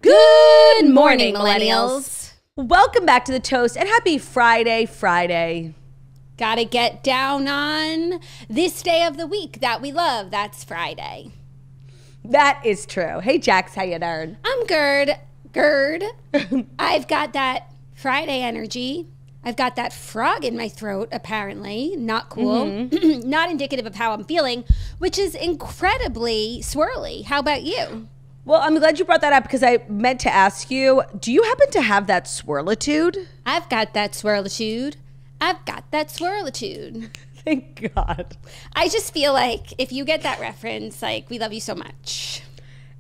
Good morning, millennials. Welcome back to The Toast and happy Friday. Gotta get down on this day of the week that we love. That's Friday. That is true. Hey, Jax, how you doing? I'm Gerd. I've got that Friday energy. I've got that frog in my throat, apparently. Not cool. Not indicative of how I'm feeling, which is incredibly swirly. How about you? Well, I'm glad you brought that up because I meant to ask you, do you happen to have that swirlitude? I've got that swirlitude. Thank God. I just feel like if you get that reference, like, we love you so much.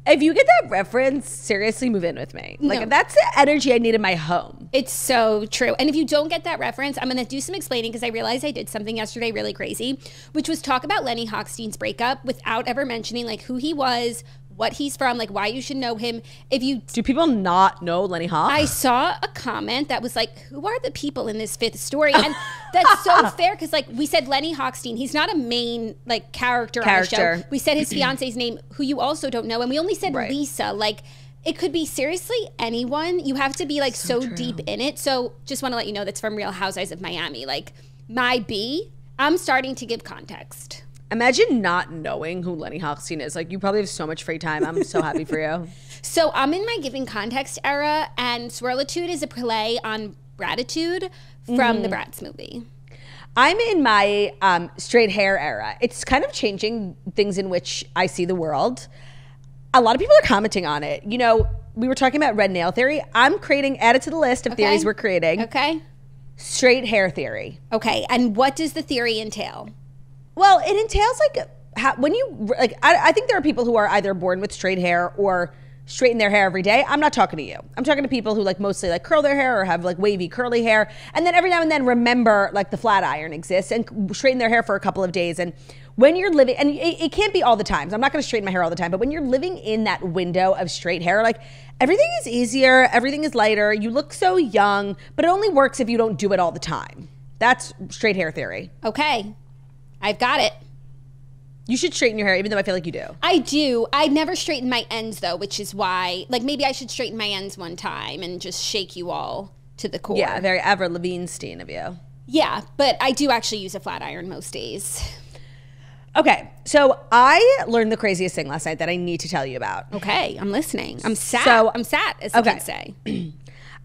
If you get that reference, seriously move in with me. Like, No. that's the energy I need in my home. It's so true. And if you don't get that reference, I'm going to do some explaining because I realized I did something yesterday really crazy, which was talk about Lenny Hochstein's breakup without ever mentioning like who he was, what he's from, like why you should know him. If you Do people not know Lenny Hoch? I saw a comment that was like, who are the people in this fifth story? And that's so fair because like we said Lenny Hochstein, he's not a main like character on the show. We said his fiance's name, who you also don't know. And we only said Lisa. Like it could be seriously anyone. You have to be like so deep in it. So just want to let you know that's from Real Housewives of Miami. Like my B, I'm starting to give context. Imagine not knowing who Lenny Hochstein is. Like, you probably have so much free time. I'm so happy for you. So I'm in my giving context era, and swirlitude is a play on gratitude from the Bratz movie. I'm in my straight hair era. It's kind of changing things in which I see the world. A lot of people are commenting on it. You know, we were talking about red nail theory. I'm creating, added to the list of theories we're creating. Okay. Straight hair theory. Okay, and what does the theory entail? Well, it entails like when you like. I think there are people who are either born with straight hair or straighten their hair every day. I'm not talking to you. I'm talking to people who like mostly like curl their hair or have like wavy curly hair, and then every now and then remember like the flat iron exists and straighten their hair for a couple of days. And when you're living, and it can't be all the time. So I'm not going to straighten my hair all the time, but when you're living in that window of straight hair, like everything is easier, everything is lighter. You look so young, but it only works if you don't do it all the time. That's straight hair theory. Okay. I've got it. You should straighten your hair, even though I feel like you do. I do. I never straighten my ends, though, which is why, like, maybe I should straighten my ends one time and just shake you all to the core. Yeah, very Avril Lavigne-stein of you. Yeah, but I do actually use a flat iron most days. Okay, so I learned the craziest thing last night that I need to tell you about. Okay, I'm listening. I'm sat. I'm sat, as the kids say.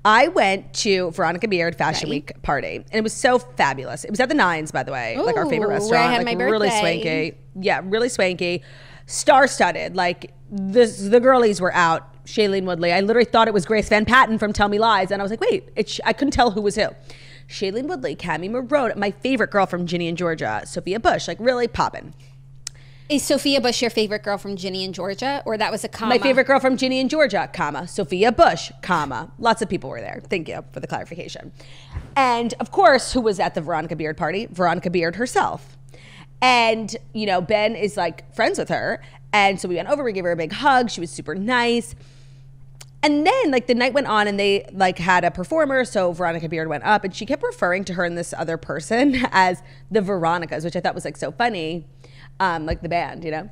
I went to Veronica Beard Fashion Week party, and it was so fabulous. It was at the Nines, by the way, like our favorite restaurant. Where I had like my really birthday. swanky. Yeah, really swanky. Star-studded. Like the girlies were out. Shailene Woodley. I literally thought it was Grace Van Patten from Tell Me Lies, and I was like, wait, I couldn't tell who was who. Shailene Woodley, Cammie Marone, my favorite girl from Ginny and Georgia, Sophia Bush, like really popping. Is Sophia Bush your favorite girl from Ginny and Georgia, or that was a comma? My favorite girl from Ginny and Georgia, comma, Sophia Bush, comma. Lots of people were there. Thank you for the clarification. And of course, who was at the Veronica Beard party? Veronica Beard herself. And, you know, Ben is like friends with her. And so we went over, we gave her a big hug. She was super nice. And then like the night went on and they like had a performer. So Veronica Beard went up and she kept referring to her and this other person as the Veronicas, which I thought was like so funny. Like the band, you know?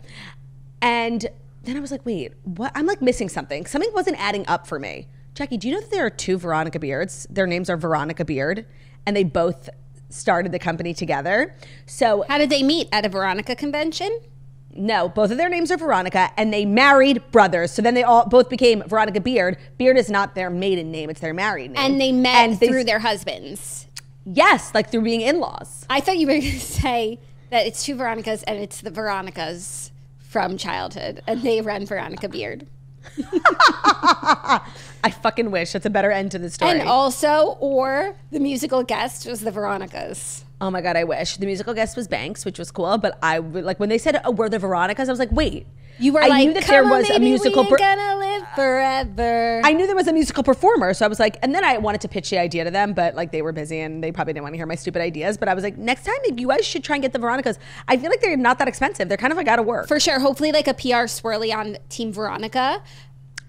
And then I was like, wait, what? I'm like missing something. Something wasn't adding up for me. Jackie, do you know that there are two Veronica Beards? Their names are Veronica Beard, and they both started the company together. So how did they meet? At a Veronica convention? No, both of their names are Veronica, and they married brothers. So then they all both became Veronica Beard. Beard is not their maiden name, it's their married name. And they met through their husbands. Yes, like through being in-laws. I thought you were going to say that it's two Veronicas and it's the Veronicas from childhood and they run Veronica Beard. I fucking wish. That's a better end to the story. And also, or the musical guest was the Veronicas. Oh my God, I wish. The musical guest was Banks, which was cool, but I like when they said, oh, we're the Veronicas, I was like, wait. You were I like, knew that come there on, was baby, a musical. we ain't gonna live forever. I knew there was a musical performer, so I was like, and then I wanted to pitch the idea to them, but like they were busy and they probably didn't want to hear my stupid ideas. But I was like, next time you guys should try and get the Veronicas. I feel like they're not that expensive. They're kind of like out of work. For sure. Hopefully, like a PR swirly on Team Veronica.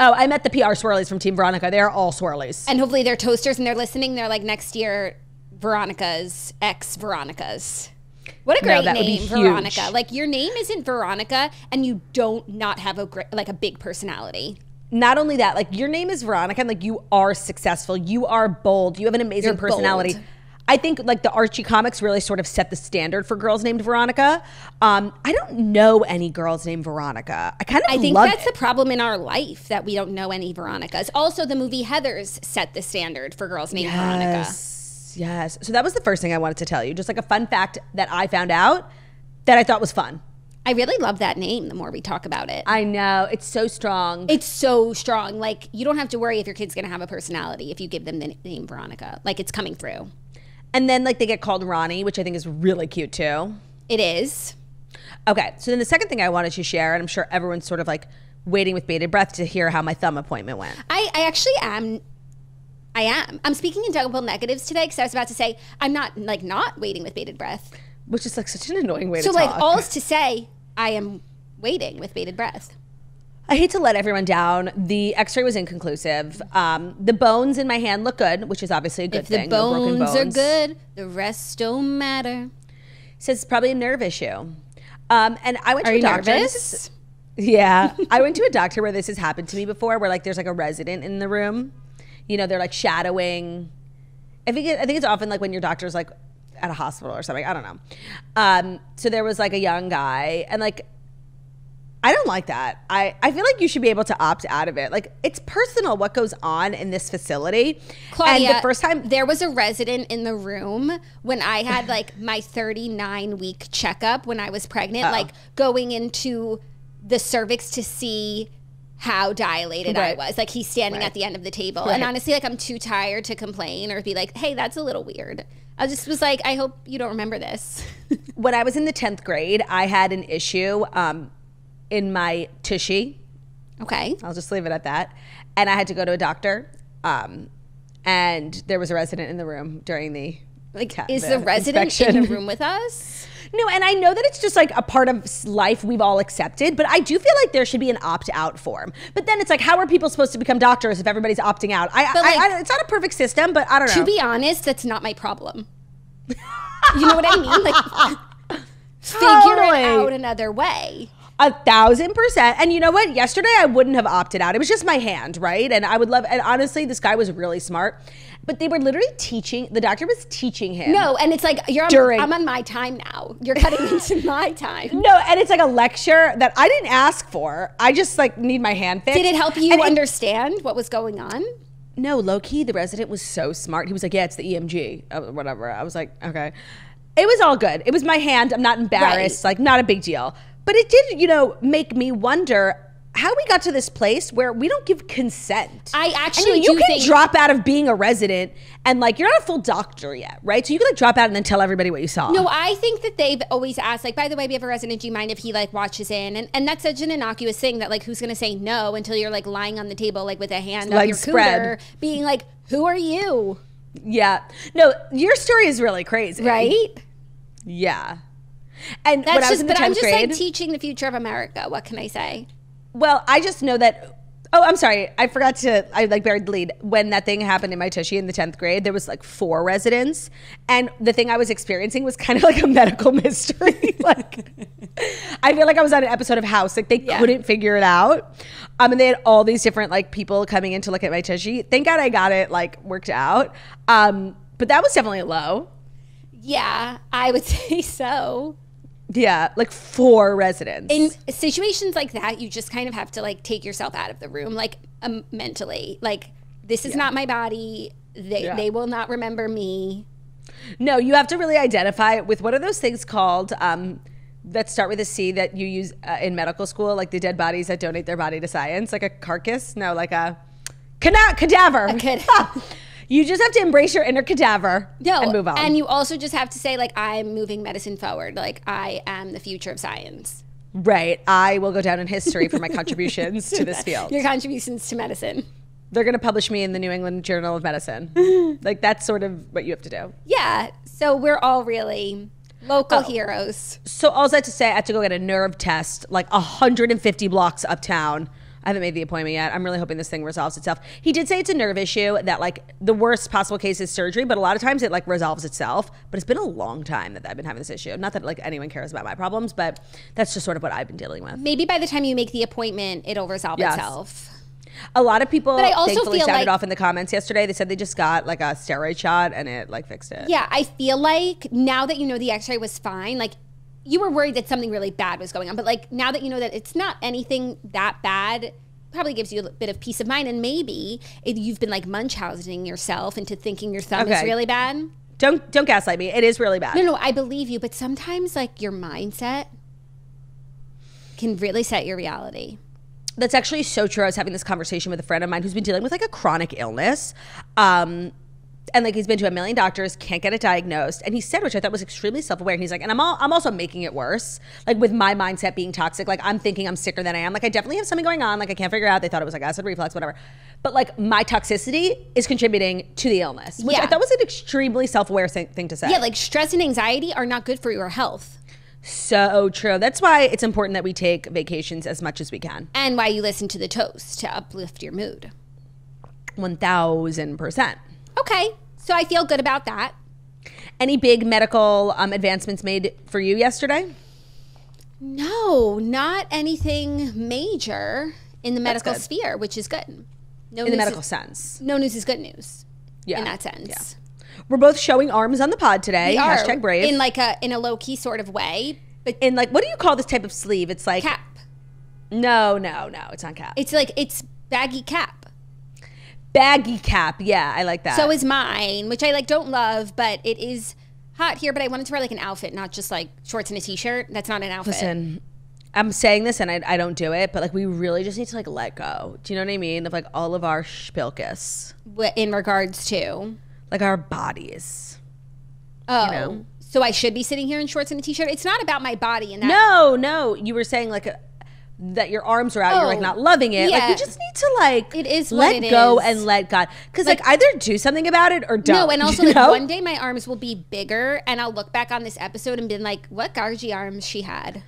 Oh, I met the PR swirlies from Team Veronica. They're all swirlies. And hopefully they're toasters and they're listening. They're like, next year, Veronica's ex-Veronicas. What a great name, Veronica. Like, your name isn't Veronica and you don't not have a big personality. not only that, like your name is Veronica and like you are successful, you are bold, you have an amazing personality. Bold. I think like the Archie comics really sort of set the standard for girls named Veronica. I don't know any girls named Veronica. I think that's the problem in our life, that we don't know any Veronicas. Also, the movie Heathers set the standard for girls named Veronica. Yes. So that was the first thing I wanted to tell you. Just like a fun fact that I found out that I thought was fun. I really love that name the more we talk about it. I know. It's so strong. It's so strong. Like, you don't have to worry if your kid's going to have a personality if you give them the name Veronica. Like, it's coming through. And then, like, they get called Ronnie, which I think is really cute, too. It is. Okay. So then the second thing I wanted to share, and I'm sure everyone's sort of, like, waiting with bated breath to hear how my thumb appointment went. I actually am. I am. I'm speaking in double negatives today because I was about to say I'm not waiting with bated breath. Which is like such an annoying way to talk. So like all's to say I am waiting with bated breath. I hate to let everyone down. The x-ray was inconclusive. The bones in my hand look good, which is obviously a good thing. If the bones are good, the rest don't matter. Says it's probably a nerve issue. And I went to a doctor. Nervous? Yeah. I went to a doctor where this has happened to me before, where like there's like a resident in the room. You know, they're like shadowing. I think it's often like when your doctor's like at a hospital or something. I don't know. So there was like a young guy, and like I don't like that. I feel like you should be able to opt out of it. Like, it's personal what goes on in this facility. Claudia, and the first time there was a resident in the room when I had like my 39-week checkup when I was pregnant, like going into the cervix to see how dilated I was. Like, he's standing at the end of the table. And honestly, like, I'm too tired to complain or be like, hey, that's a little weird. I just was like, I hope you don't remember this. When I was in the 10th grade, I had an issue in my tushy. Okay. I'll just leave it at that. And I had to go to a doctor. And there was a resident in the room during the is the resident inspection in the room with us? No, and I know that it's just like a part of life we've all accepted, but I do feel like there should be an opt-out form. But then it's like, how are people supposed to become doctors if everybody's opting out? It's not a perfect system, but I don't know. To be honest, that's not my problem. You know what I mean? Like, figure it out another way. 1,000%. And you know what? Yesterday I wouldn't have opted out. It was just my hand, right? And I would love, and honestly, this guy was really smart. But they were literally teaching, the doctor was teaching him. No, and it's like, I'm on my time now. You're cutting into my time. No, and it's like a lecture that I didn't ask for. I just like need my hand fixed. Did it help you understand what was going on? No, low key, the resident was so smart. He was like, yeah, it's the EMG, whatever. I was like, okay. It was all good. It was my hand. I'm not embarrassed. Like, not a big deal. But it did, make me wonder how we got to this place where we don't give consent. I actually you can drop out of being a resident and like you're not a full doctor yet, right? So you can like drop out and then tell everybody what you saw. No, I think that they've always asked, like, by the way, we have a resident, do you mind if he like watches in? And that's such an innocuous thing that like who's gonna say no until you're like lying on the table like with a hand on your cooter, being like, who are you? Yeah. No, your story is really crazy. Right? Yeah. And that's when I was in the 10th I'm just grade, like teaching the future of America. What can I say? Well, I just know that. Oh, I'm sorry. I forgot to. I like buried the lead. When that thing happened in my tushy in the 10th grade, there was like 4 residents, and the thing I was experiencing was kind of like a medical mystery. Like, I feel like I was on an episode of House. Like they couldn't figure it out, and they had all these different like people coming in to look at my tushy. Thank God I got it like worked out. But that was definitely a low. Yeah, I would say so. Yeah, like 4 residents. In situations like that, you just kind of have to like take yourself out of the room, like mentally. Like, this is not my body. They will not remember me. No, you have to really identify with what are those things called that start with a C that you use in medical school, like the dead bodies that donate their body to science, like a carcass? No, like a cadaver. You just have to embrace your inner cadaver and move on. And you also just have to say, like, I'm moving medicine forward. Like, I am the future of science. Right. I will go down in history for my contributions to this field. Your contributions to medicine. They're going to publish me in the New England Journal of Medicine. Like, that's sort of what you have to do. Yeah. So we're all really local heroes. So all that to say, I had to go get a nerve test, like 150 blocks uptown. I haven't made the appointment yet. I'm really hoping this thing resolves itself. He did say it's a nerve issue, that like the worst possible case is surgery, but a lot of times it like resolves itself. But it's been a long time that I've been having this issue. Not that like anyone cares about my problems, but that's just sort of what I've been dealing with. Maybe by the time you make the appointment, it'll resolve itself. A lot of people but I also thankfully feel sounded like, off in the comments yesterday. They said they just got like a steroid shot and it like fixed it. Yeah, I feel like now that you know the x-ray was fine, like you were worried that something really bad was going on. But like now that you know that it's not anything that bad, probably gives you a bit of peace of mind. And maybe if you've been like Munchausening yourself into thinking your thumb is really bad. Don't gaslight me. It is really bad. No, I believe you. But sometimes like your mindset can really set your reality. That's actually so true. I was having this conversation with a friend of mine who's been dealing with like a chronic illness. And like he's been to a million doctors, can't get it diagnosed. And he said, which I thought was extremely self-aware. And he's like, and I'm also making it worse. Like with my mindset being toxic, like I'm thinking I'm sicker than I am. Like I definitely have something going on. Like I can't figure out. They thought it was like acid reflux, whatever. But like my toxicity is contributing to the illness, which I thought was an extremely self-aware thing to say. Yeah, like stress and anxiety are not good for your health. So true. That's why it's important that we take vacations as much as we can. And why you listen to the toast to uplift your mood. 1000%. Okay. So I feel good about that. Any big medical advancements made for you yesterday? No, not anything major in the medical sphere, which is good. No in the medical sense. No news is good news. Yeah. In that sense. Yeah. We're both showing arms on the pod today. Hashtag brave. In like in a low key sort of way. But in like, what do you call this type of sleeve? It's like cap. No, it's not cap. It's like it's baggy cap. Baggy cap, yeah, I like that. So is mine, which I like don't love, but it is hot here. But I wanted to wear like an outfit, not just like shorts and a t-shirt. That's not an outfit. Listen, I'm saying this and I don't do it, but like we really just need to like let go. Do you know what I mean? Of like all of our spilkus. In regards to? Like our bodies. Oh. You know? So I should be sitting here in shorts and a t-shirt? It's not about my body and that. No. You were saying like that your arms are out, you're like not loving it. Yeah. Like you just need to like it is let go and let God. Because like either do something about it or don't. No, and also like one day my arms will be bigger and I'll look back on this episode and be like, what Garza arms she had.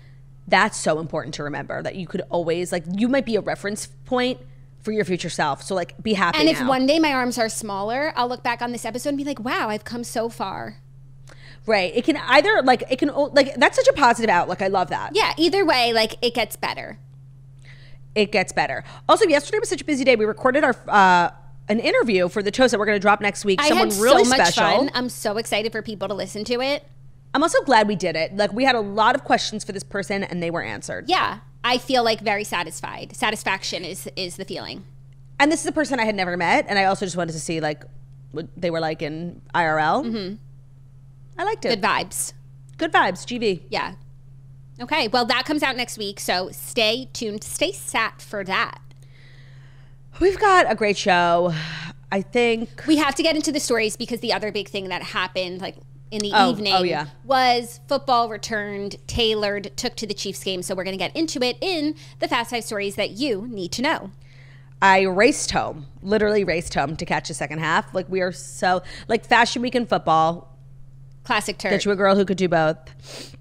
That's so important to remember, that you could always like, you might be a reference point for your future self. So like be happy And if one day my arms are smaller, I'll look back on this episode and be like, wow, I've come so far. Right. It can either like, that's such a positive outlook. I love that. Yeah. Either way, like it gets better. It gets better. Also, yesterday was such a busy day. We recorded our an interview for the toast that we're going to drop next week. Someone really special. Fun. I'm so excited for people to listen to it. I'm also glad we did it. Like we had a lot of questions for this person and they were answered. Yeah. I feel like very satisfied. Satisfaction is the feeling. And this is a person I had never met. And I also just wanted to see like what they were like in IRL. Mm-hmm. I liked it. Good vibes. Good vibes. GV. Yeah. Okay, well, that comes out next week, so stay tuned. Stay sat for that. We've got a great show. I think we have to get into the stories because the other big thing that happened like in the evening was football returned, tailored, took to the Chiefs game. So we're going to get into it in the Fast 5 stories that you need to know. I literally raced home to catch the second half. Like we are so like Fashion Week in football. Classic turd. Get you a girl who could do both.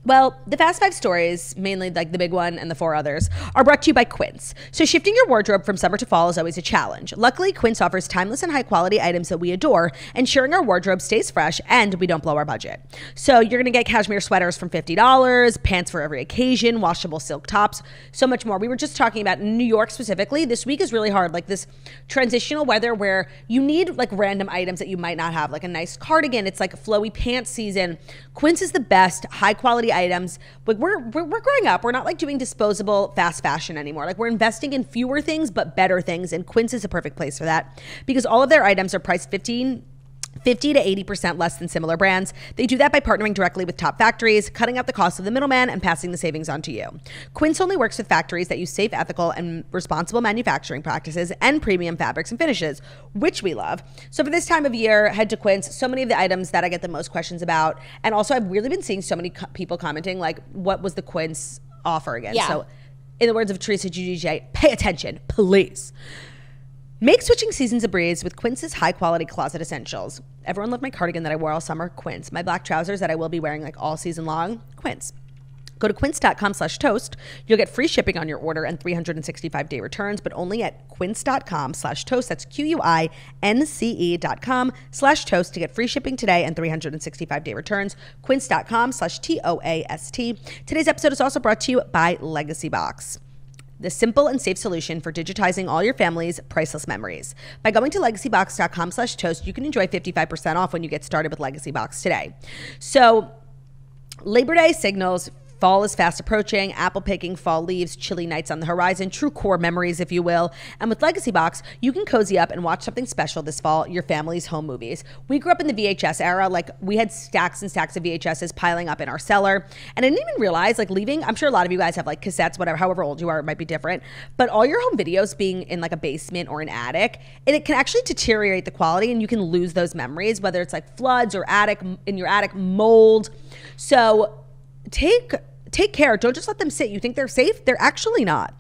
Well, the Fast 5 stories, mainly like the big one and the 4 others, are brought to you by Quince. So shifting your wardrobe from summer to fall is always a challenge. Luckily, Quince offers timeless and high-quality items that we adore, ensuring our wardrobe stays fresh and we don't blow our budget. So you're going to get cashmere sweaters from $50, pants for every occasion, washable silk tops, so much more. We were just talking about New York specifically. This week is really hard, like this transitional weather where you need like random items that you might not have, like a nice cardigan. It's like flowy pants season. Quince is the best, high-quality items. Like we're growing up. We're not like doing disposable fast fashion anymore. Like we're investing in fewer things but better things, and Quince is a perfect place for that because all of their items are priced 50 to 80% less than similar brands. They do that by partnering directly with top factories, cutting out the cost of the middleman, and passing the savings on to you. Quince only works with factories that use safe, ethical, and responsible manufacturing practices and premium fabrics and finishes, which we love. So for this time of year, head to Quince. So many of the items that I get the most questions about. And also, I've really been seeing so many people commenting, like, what was the Quince offer again? Yeah. So in the words of Teresa GGJ, pay attention, please. Make switching seasons a breeze with Quince's high-quality closet essentials. Everyone loved my cardigan that I wore all summer, Quince. My black trousers that I will be wearing like all season long, Quince. Go to quince.com/toast. You'll get free shipping on your order and 365-day returns, but only at quince.com/toast. That's QUINCE.com/toast to get free shipping today and 365-day returns. Quince.com/TOAST. Today's episode is also brought to you by Legacy Box. the simple and safe solution for digitizing all your family's priceless memories. By going to legacybox.com/toast, you can enjoy 55% off when you get started with Legacy Box today. So Labor Day signals fall is fast approaching, apple picking, fall leaves, chilly nights on the horizon, true core memories, if you will. And with Legacy Box, you can cozy up and watch something special this fall, your family's home movies. We grew up in the VHS era. Like, we had stacks and stacks of VHSs piling up in our cellar. And I didn't even realize, like, leaving, I'm sure a lot of you guys have like cassettes, whatever, however old you are, it might be different. But all your home videos being in like a basement or an attic, and it can actually deteriorate the quality, and you can lose those memories, whether it's like floods or in your attic, mold. So take care. Don't just let them sit. You think they're safe? They're actually not.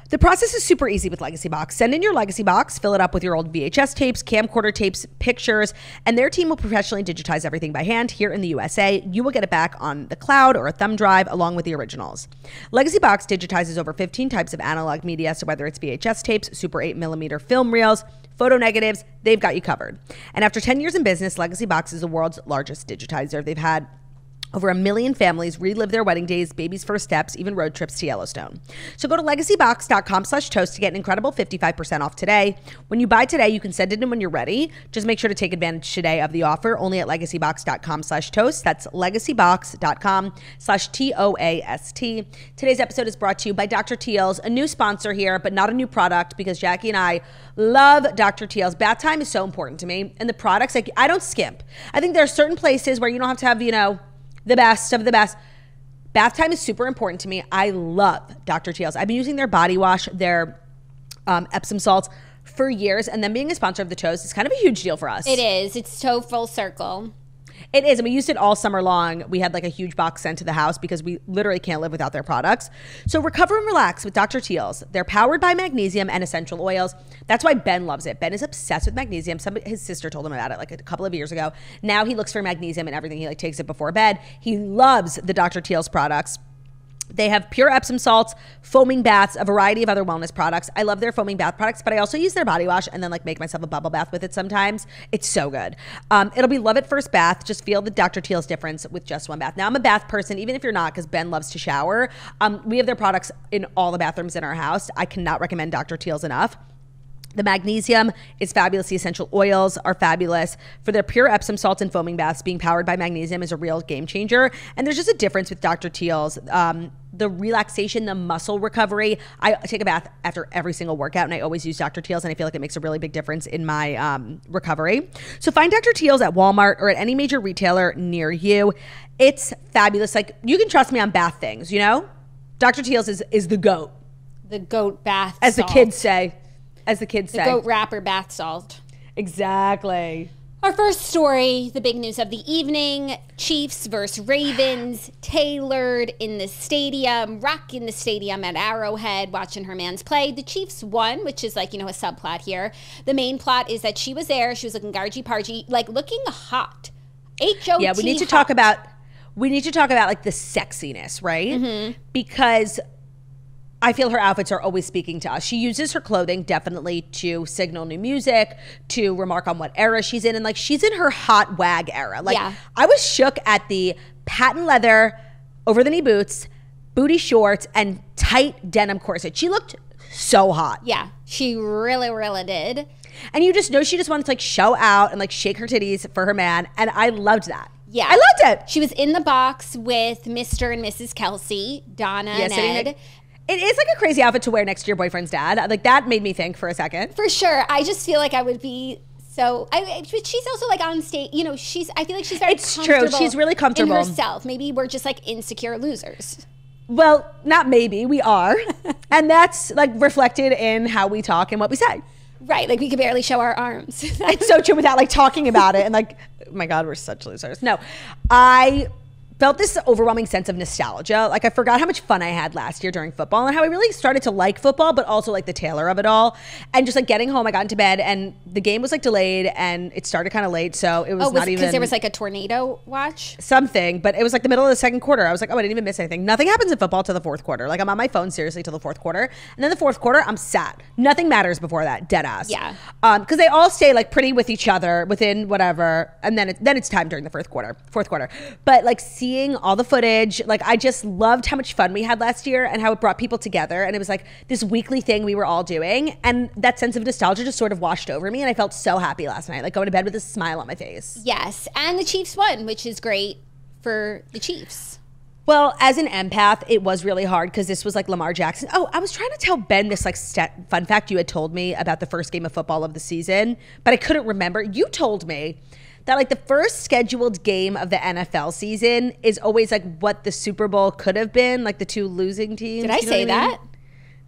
The process is super easy with Legacy Box. Send in your Legacy Box, fill it up with your old VHS tapes, camcorder tapes, pictures, and their team will professionally digitize everything by hand here in the USA. You will get it back on the cloud or a thumb drive along with the originals. Legacy Box digitizes over 15 types of analog media, so whether it's VHS tapes, Super 8mm film reels, photo negatives, they've got you covered. And after 10 years in business, Legacy Box is the world's largest digitizer. They've had over 1 million families relive their wedding days, baby's first steps, even road trips to Yellowstone. So go to legacybox.com/toast to get an incredible 55% off today. When you buy today, you can send it in when you're ready. Just make sure to take advantage today of the offer only at legacybox.com/toast. That's legacybox.com/TOAST. Today's episode is brought to you by Dr. Teal's, a new sponsor here, but not a new product, because Jackie and I love Dr. Teal's. Bath time is so important to me. And the products, like, I don't skimp. I think there are certain places where you don't have to have, the best of the best. Bath time is super important to me. I love Dr. Teal's. I've been using their body wash, their Epsom salts for years, and them being a sponsor of the Toast is kind of a huge deal for us. It is. It's so full circle. It is, and we used it all summer long. We had like a huge box sent to the house because we literally can't live without their products. So recover and relax with Dr. Teal's. They're powered by magnesium and essential oils. That's why Ben loves it. Ben is obsessed with magnesium. His sister told him about it like a couple of years ago. Now he looks for magnesium and everything. He like takes it before bed. He loves the Dr. Teal's products. They have pure Epsom salts, foaming baths, a variety of other wellness products. I love their foaming bath products, but I also use their body wash and then like make myself a bubble bath with it sometimes. It's so good. It'll be love at first bath. Just feel the Dr. Teal's difference with just one bath. Now, I'm a bath person, even if you're not, because Ben loves to shower. We have their products in all the bathrooms in our house. I cannot recommend Dr. Teal's enough. The magnesium is fabulous. The essential oils are fabulous. For their pure Epsom salts and foaming baths, being powered by magnesium is a real game changer. And there's just a difference with Dr. Teal's. The relaxation, the muscle recovery. I take a bath after every single workout, and I always use Dr. Teal's, and I feel like it makes a really big difference in my recovery. So find Dr. Teal's at Walmart or at any major retailer near you. It's fabulous. Like, you can trust me on bath things, Dr. Teal's is the GOAT. The GOAT bath As salt. the kids say. The GOAT wrapper bath salt. Exactly. Our first story, the big news of the evening, Chiefs versus Ravens, tailored in the stadium, rocking the stadium at Arrowhead, watching her mans play. The Chiefs won, which is like, a subplot here. The main plot is that she was there. She was looking gargy-pargy, like looking hot. H-O-T Yeah, we need to talk about like the sexiness, right? Mm-hmm. Because I feel her outfits are always speaking to us. She uses her clothing definitely to signal new music, to remark on what era she's in. And like, she's in her hot wag era. Like, yeah. I was shook at the patent leather, over the knee boots, booty shorts, and tight denim corset. She looked so hot. Yeah, she really, really did. And you just know she just wanted to like show out and like shake her titties for her man. And I loved that. Yeah. I loved it. She was in the box with Mr. and Mrs. Kelsey, Donna and Ed. It is like a crazy outfit to wear next to your boyfriend's dad. Like, that made me think for a second. For sure. I just feel like I would be so. But she's also like on stage. I feel like she's very. It's true. She's really comfortable in herself. Maybe we're just like insecure losers. Well, not maybe. We are, and that's like reflected in how we talk and what we say. Right. Like, we could barely show our arms. It's so true without like talking about it and like, oh my God, we're such losers. No, I felt this overwhelming sense of nostalgia. Like, I forgot how much fun I had last year during football and how I really started to like football, but also like the tailor of it all. And just like getting home, I got into bed and the game was like delayed and it started kind of late. So it was not even. Because there was like a tornado watch? Something, but it was like the middle of the second quarter. I was like, oh, I didn't even miss anything. Nothing happens in football till the fourth quarter. Like, I'm on my phone seriously till the fourth quarter. And then the fourth quarter, I'm sad. Nothing matters before that, dead ass. Yeah. Because they all stay like pretty with each other within whatever. And then it's time during the fourth quarter. But like seeing seeing all the footage. Like, I just loved how much fun we had last year and how it brought people together. And it was like this weekly thing we were all doing. And that sense of nostalgia just sort of washed over me. And I felt so happy last night, like going to bed with a smile on my face. Yes. And the Chiefs won, which is great for the Chiefs. Well, as an empath, it was really hard because this was like Lamar Jackson. Oh, I was trying to tell Ben this like fun fact you had told me about the first game of football of the season, but I couldn't remember. You told me that like the first scheduled game of the NFL season is always like what the Super Bowl could have been, like the two losing teams. Did I say that?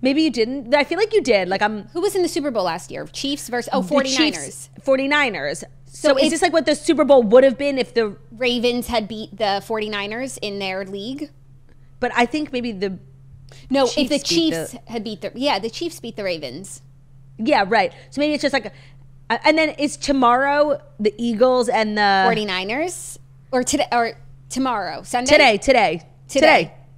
Maybe you didn't. I feel like you did. Like Who was in the Super Bowl last year? Chiefs versus 49ers. 49ers. So is this like what the Super Bowl would have been if the Ravens had beat the 49ers in their league? But I think maybe the if the Chiefs had beat the Chiefs beat the Ravens. Yeah, right. So maybe it's just like and then is tomorrow the Eagles and the 49ers or tomorrow, Sunday? Today.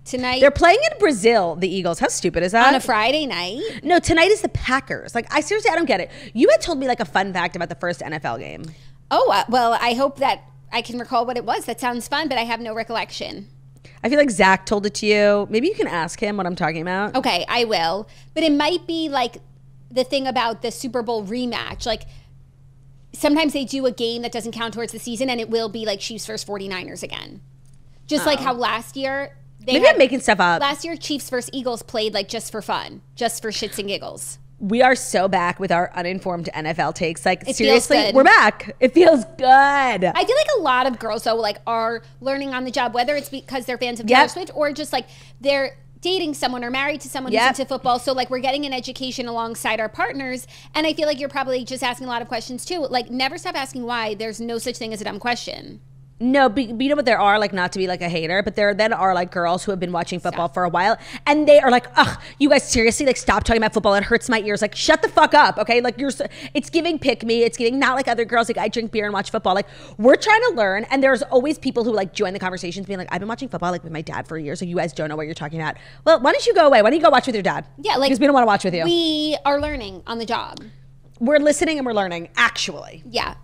Tonight. They're playing in Brazil, the Eagles. How stupid is that? On a Friday night? No, tonight is the Packers. Like, I don't get it. You had told me like a fun fact about the first NFL game. Oh, well, I hope that I can recall what it was. That sounds fun, but I have no recollection. I feel like Zach told it to you. Maybe you can ask him what I'm talking about. Okay, I will. But it might be like the thing about the Super Bowl rematch. Like, sometimes they do a game that doesn't count towards the season, and it will be like Chiefs versus 49ers again. Just like how last year... Maybe I'm making stuff up. Last year, Chiefs versus Eagles played like just for fun, just for shits and giggles. We are so back with our uninformed NFL takes. Like, seriously, we're back. It feels good. I feel like a lot of girls, though, like are learning on the job, whether it's because they're fans of Taylor Swift or just like they're dating someone or married to someone who's into football. So like we're getting an education alongside our partners. And I feel like you're probably just asking a lot of questions too. Like, never stop asking why. There's no such thing as a dumb question. No, but you know what there are, like, not to be like a hater, but there then are like girls who have been watching football for a while and they are like, ugh, you guys seriously, like, stop talking about football. It hurts my ears. Like, shut the fuck up, okay? Like, it's giving pick me. It's giving not like other girls, like, I drink beer and watch football. Like, we're trying to learn, and there's always people who like join the conversations being like, I've been watching football like with my dad for years, so you guys don't know what you're talking about. Well, why don't you go away? Why don't you go watch with your dad? Yeah, like, because we don't want to watch with you. We are learning on the job. We're listening and we're learning, actually. Yeah.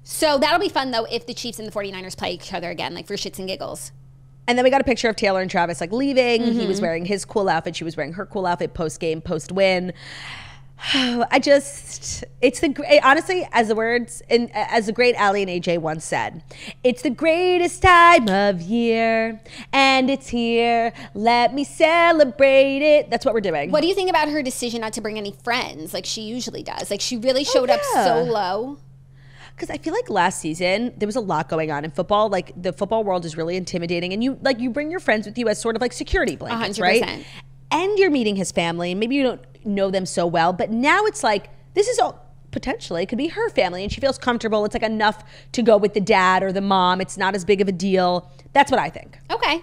So that'll be fun, though, if the Chiefs and the 49ers play each other again, like for shits and giggles. And then we got a picture of Taylor and Travis like leaving. He was wearing his cool outfit. She was wearing her cool outfit post-game, post-win. Honestly, as the great Allie and AJ once said, it's the greatest time of year and it's here. Let me celebrate it. That's what we're doing. What do you think about her decision not to bring any friends like she usually does? Like, she really showed up so low. Because I feel like last season there was a lot going on in football. Like, the football world is really intimidating, and you bring your friends with you as sort of like security blankets, 100%. Right? And you're meeting his family. Maybe you don't know them so well, but now it's like this is all potentially could be her family, and she feels comfortable. It's like enough to go with the dad or the mom. It's not as big of a deal. That's what I think. Okay.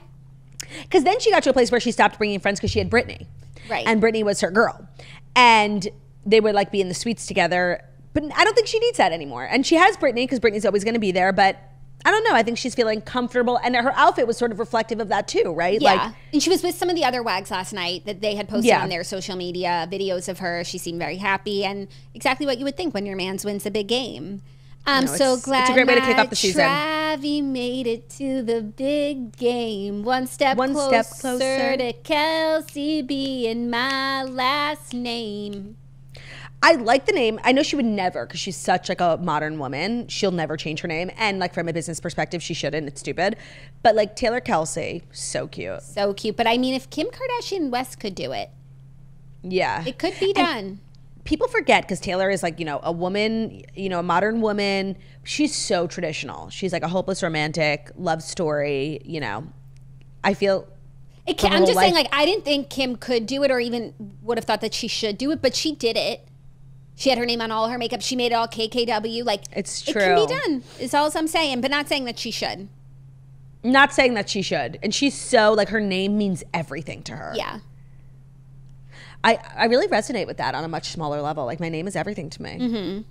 Because then she got to a place where she stopped bringing friends because she had Brittany, right? And Brittany was her girl, and they would like be in the suites together. But I don't think she needs that anymore. And she has Brittany because Brittany's always going to be there. But I don't know. I think she's feeling comfortable. And her outfit was sort of reflective of that too, right? Yeah. Like, and she was with some of the other wags last night that they had posted on their social media, videos of her. She seemed very happy and exactly what you would think when your man's wins a big game. I'm so glad it's a great way to kick off the season. Travi made it to the big game. One step closer to Kelsey being my last name. I like the name. I know she would never, because she's such like a modern woman. She'll never change her name. And like from a business perspective, she shouldn't. It's stupid. But like Taylor Kelsey, so cute. So cute. But I mean, if Kim Kardashian West could do it. Yeah. It could be done. And people forget because Taylor is like, a woman, a modern woman. She's so traditional. She's like a hopeless romantic, love story, I feel... I'm just saying, like, I didn't think Kim could do it or even would have thought that she should do it, but she did it. She had her name on all her makeup. She made it all KKW. Like, it's true. It can be done, is all I'm saying, but not saying that she should. Not saying that she should. And she's so, like, her name means everything to her. Yeah. I really resonate with that on a much smaller level. Like, my name is everything to me. Mm-hmm.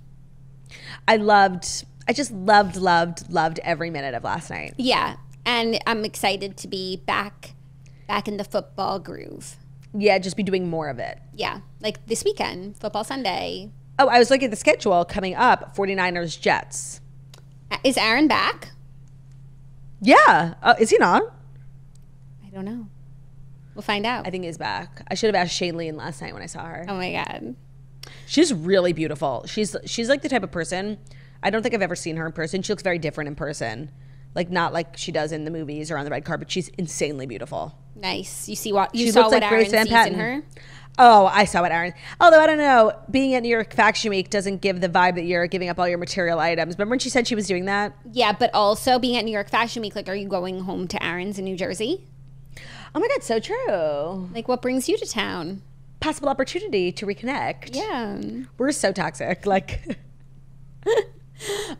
I just loved every minute of last night. Yeah. And I'm excited to be back in the football groove. Yeah, just be doing more of it. Yeah. Like this weekend, football Sunday. Oh, I was looking at the schedule coming up, 49ers Jets. Is Aaron back? Yeah. Is he not? I don't know. We'll find out. I think he's back. I should have asked Shailene last night when I saw her. Oh my God. She's really beautiful. She's like the type of person, I don't think I've ever seen her in person. She looks very different in person. Like not like she does in the movies or on the red carpet. She's insanely beautiful. Nice. You saw what Aaron sees in her? Oh, I saw what Aaron. Although I don't know, being at New York Fashion Week doesn't give the vibe that you're giving up all your material items. Remember when she said she was doing that? Yeah, but also being at New York Fashion Week, like, are you going home to Aaron's in New Jersey? Oh my God, so true. Like, what brings you to town? Possible opportunity to reconnect. Yeah. We're so toxic. Like,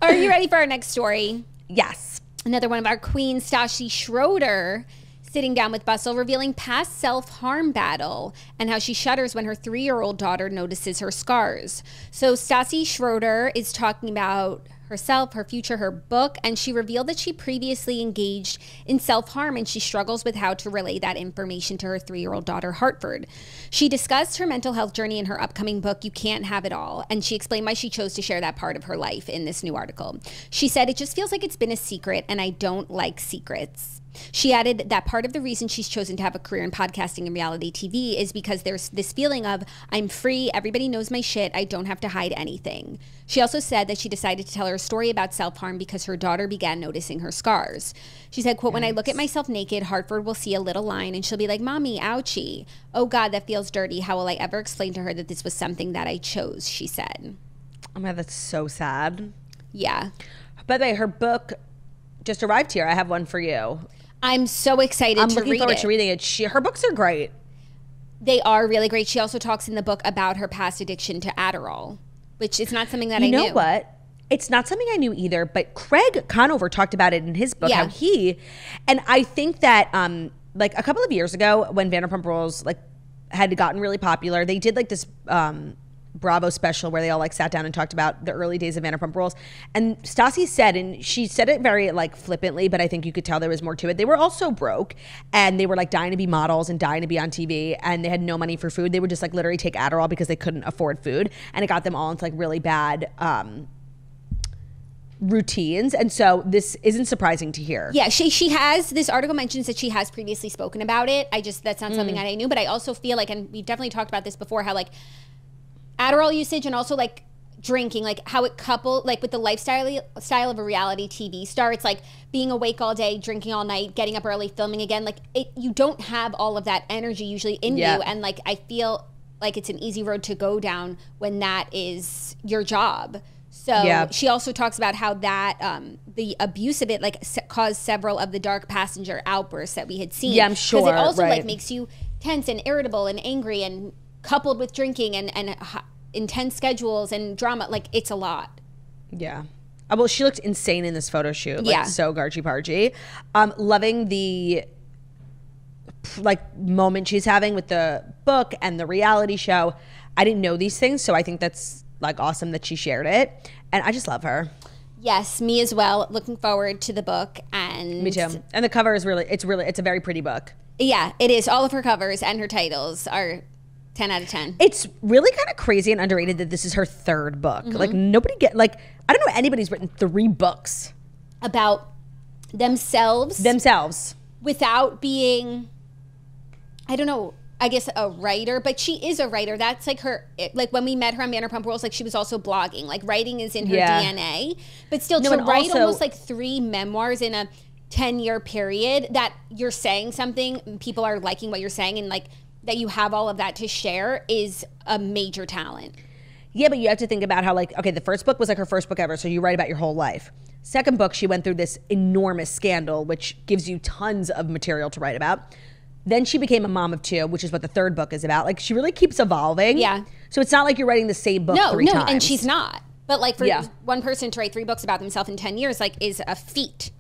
are you ready for our next story? Yes. Another one of our queens, Stassi Schroeder, sitting down with Bustle, revealing past self-harm battle and how she shudders when her 3-year-old daughter notices her scars. So Stassi Schroeder is talking about herself, her future, her book, and she revealed that she previously engaged in self-harm and she struggles with how to relay that information to her 3-year-old daughter, Hartford. She discussed her mental health journey in her upcoming book, You Can't Have It All, and she explained why she chose to share that part of her life in this new article. She said, "It just feels like it's been a secret, and I don't like secrets." She added that part of the reason she's chosen to have a career in podcasting and reality TV is because there's this feeling of, I'm free, everybody knows my shit, I don't have to hide anything. She also said that she decided to tell her story about self-harm because her daughter began noticing her scars. She said, quote, "When I look at myself naked, Hartford will see a little line and she'll be like, Mommy, ouchie. Oh God, that feels dirty. How will I ever explain to her that this was something that I chose," she said. Oh my God, that's so sad. Yeah. By the way, her book just arrived here. I have one for you. I'm so excited to read it. I'm looking forward to reading it. Her books are great. They are really great. She also talks in the book about her past addiction to Adderall, which is not something that I knew. You know what? It's not something I knew either, but Craig Conover talked about it in his book, how and I think that like a couple of years ago when Vanderpump Rules like had gotten really popular, they did like this Bravo special where they all like sat down and talked about the early days of Vanderpump Rules. And Stassi said, and she said it very like flippantly, but I think you could tell there was more to it. They were all so broke and they were like dying to be models and dying to be on TV and they had no money for food. They would just like literally take Adderall because they couldn't afford food. And it got them all into like really bad routines. And so this isn't surprising to hear. Yeah, she has, this article mentions that she has previously spoken about it. that's not something that I knew, but I also feel like, and we've definitely talked about this before, how like Adderall usage and also like drinking, like how it coupled like with the style of a reality TV star. It's like being awake all day, drinking all night, getting up early, filming again. Like you don't have all of that energy usually in you. And like, I feel like it's an easy road to go down when that is your job. So she also talks about how that the abuse of it like caused several of the dark passenger outbursts that we had seen. Yeah, I'm sure. Because it also like makes you tense and irritable and angry, and coupled with drinking and intense schedules and drama, like it's a lot. Yeah. Well, she looked insane in this photo shoot. Like so gargy-pargy. Loving the like moment she's having with the book and the reality show. I didn't know these things, so I think that's like awesome that she shared it. And I just love her. Yes, me as well. Looking forward to the book. And me too. And the cover is it's a very pretty book. Yeah, it is. All of her covers and her titles are 10 out of 10. It's really kind of crazy and underrated that this is her 3rd book. Like nobody I don't know anybody's written 3 books about themselves without being, I don't know, I guess a writer, but she is a writer. That's like like when we met her on Vanderpump Rules, like she was also blogging. Like writing is in her DNA, but still to write almost like 3 memoirs in a 10-year period that you're saying something, people are liking what you're saying, and like that you have all of that to share is a major talent. Yeah, but you have to think about how like, okay, the first book was like her first book ever, so you write about your whole life. Second book, she went through this enormous scandal, which gives you tons of material to write about. Then she became a mom of 2, which is what the 3rd book is about. Like she really keeps evolving. Yeah. So it's not like you're writing the same book 3 times. No, and she's not. But like for one person to write 3 books about themselves in 10 years, like is a feat.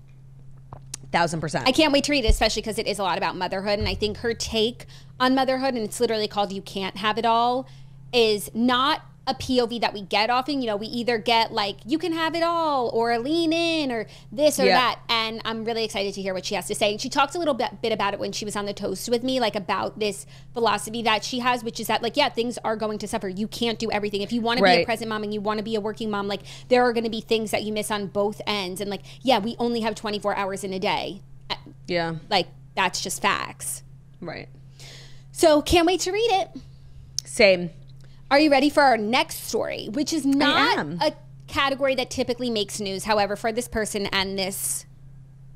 1000%. I can't wait to read it, especially because it is a lot about motherhood. And I think her take on motherhood, and it's literally called You Can't Have It All, is not a POV that we get often. You know, we either get like, you can have it all, or lean in, or this or that. And I'm really excited to hear what she has to say. And she talked a little bit about it when she was on the Toast with me, like about this philosophy that she has, which is that like, things are going to suffer. You can't do everything. If you want to be a present mom and you want to be a working mom, like there are going to be things that you miss on both ends. And like, we only have 24 hours in a day. Yeah. Like that's just facts. Right. So can't wait to read it. Same. Are you ready for our next story, which is not a category that typically makes news. However, for this person and this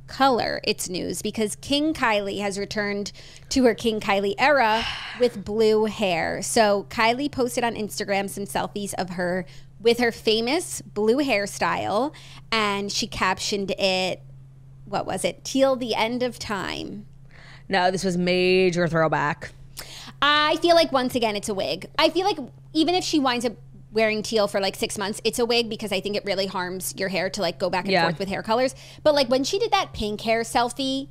color, it's news because King Kylie has returned to her King Kylie era with blue hair. So Kylie posted on Instagram some selfies of her with her famous blue hairstyle, and she captioned it, what was it? Till the end of time. No, this was major throwback. I feel like once again it's a wig. I feel like even if she winds up wearing teal for like 6 months, it's a wig because I think it really harms your hair to like go back and forth with hair colors. But like when she did that pink hair selfie,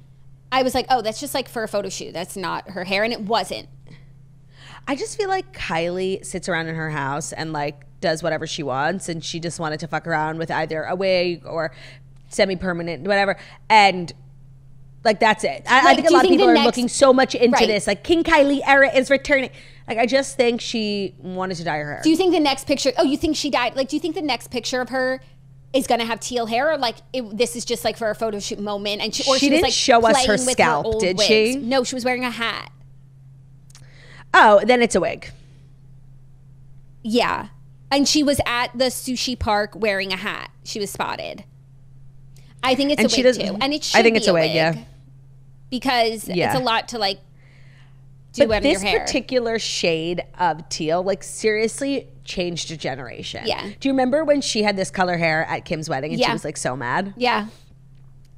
I was like, oh, that's just like for a photo shoot. That's not her hair. And it wasn't. I just feel like Kylie sits around in her house and like does whatever she wants. And she just wanted to fuck around with either a wig or semi-permanent, whatever. And like, that's it. I think a lot of people are looking so much into this. Like, King Kylie era is returning. Like, I just think she wanted to dye her hair. Do you think the next picture, you think she dyed, like, do you think the next picture of her is going to have teal hair? Or, like, this is just, like, for a photo shoot moment? And she didn't was, like, show us her scalp, did she? No, she was wearing a hat. Oh, then it's a wig. Yeah. And she was at the sushi park wearing a hat. She was spotted. I think it's a wig, too. And it should I think be it's a wig, yeah. Because it's a lot to, like, do with your hair. This particular shade of teal, like, seriously changed a generation. Yeah. Do you remember when she had this color hair at Kim's wedding and she was, like, so mad? Yeah.